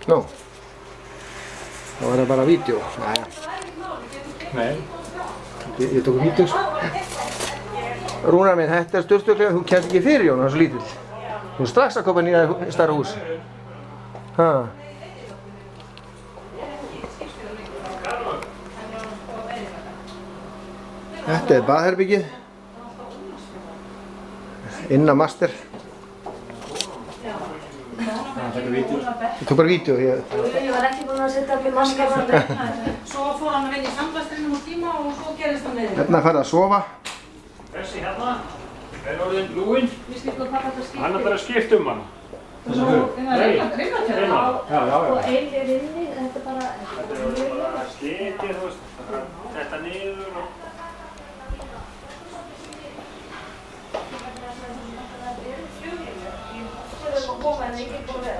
Nú. Þá var það bara vídeo. Jæja. Nei. Ég tók vídeo. Rúnar minn, þetta sturtuklefa, þú kemst ekki fyrir Jón, hann er svo lítill. Þú er strax að koma nýja stærra hús. Ha. Þetta er baðherbyggið. Inna master. Ég tók bara vídeo. Ég var ekki búinn að setja allir maskar þarna. Svo fór hann að vinna í sandblæstrinum úr tíma og svo gerist hann niður. Hérna færði að sofa. Þessi hérna er orðin lúinn. Hann er bara að skipta hann. Svo reyna til það. Já. Og ein er inni, þetta er bara... Þetta er bara skiptir, þú veist, þetta niður og...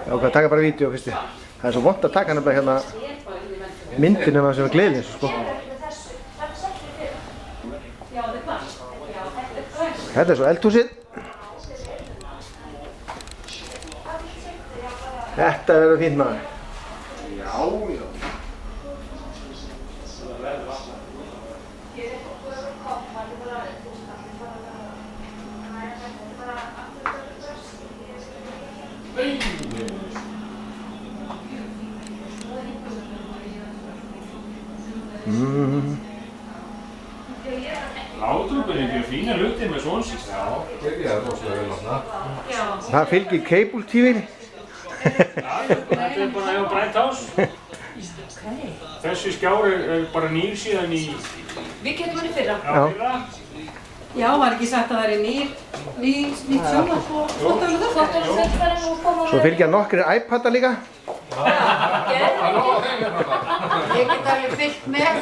Já, hvað, taka bara vídeo fyrst. Það er svo vont að taka nefnilega hérna myndin sem er gleðin, sko. Þetta er svo eldhúsið. Þetta verður fínt maður. Já. Látrúkurinn er fína hlutir með svon síst. Já, það rosalega vel þarna. Það fylgir cable TV. Þetta er bara hjá Brighthouse. Þessi skjár er bara nýr síðan í... Við getum hann í fyrra. fyrra. Já, var ekki sagt að það er nýtt sjónvarp og þvottalaugur. Svo fylgja nokkrir iPadar líka. Ég get alveg fylgt með.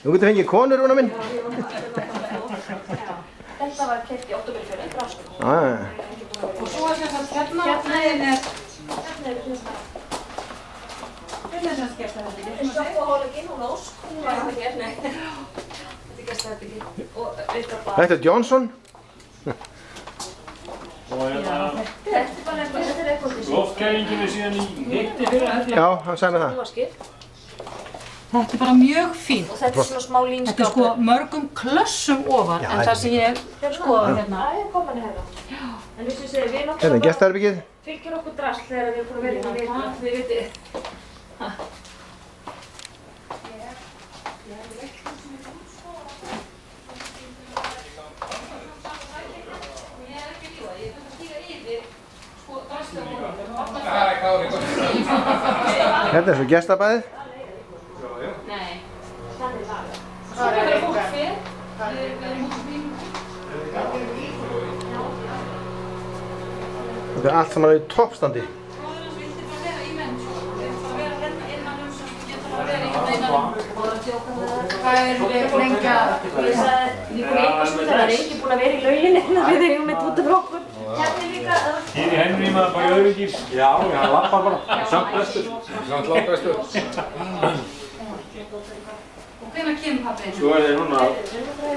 Þú getur fengið konur, Rúnar minn. Þetta var keypt í október í Brásku. Og svo er sem sagt hérna hæðin er... Hérna er hérna. Hérna er sem sagt gestaherbergi. Þetta er sjoppuhólleginn, hún Ósk. Hún var ekki hérna. Þetta er gestaherbergi. Og auðvitað Þetta er Johnson. Og Þetta er bara eitthvað, þetta er eitthvað þessi. loftgæðingin er síðan í hitti fyrir þetta. Já, hann sagði það. Þetta er bara mjög fínt. Og þetta er svona smá línskápur. Þetta er sko mörgum klössum ofar en það sem ég skoða hérna. Það er komin hérna. En við sem segir, við Hérna er náttúrulega gestaherbyggið. fylgjum okkur drasl þegar við erum búin að vera hérna við vitið. Hérna er svo gestabæðið. Nei. Þannig var það. Svo er það fólk fyrir. Við erum út í bíl. Þetta er allt saman í toppstandi. Bróður hans vildi bara vera í menn, sko. Við erum bara að vera hérna innan svo getur að vera hérna innan Hvað erum við lengi að... Ég sagði, við komum eitthvað sem það er ekki búin að vera í lauginni en við eigum eitt út af okkur. Hérna líka... Hér í henni maður bara í öðru gýr. Já, hann lappar bara. Samt bestur. Samt langt bestur. Og hvenær kemur pabbi? Svo er þeir núna að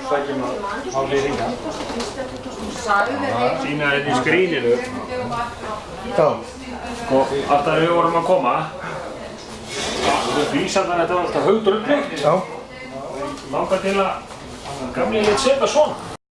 sækja maður á hlýðinga. Sýna þetta í skríninu. Já. Og alltaf við vorum að koma. Þú vísar þannig að þetta var alltaf haugdrögglega. Já. Langar til að gamli lét setja svona.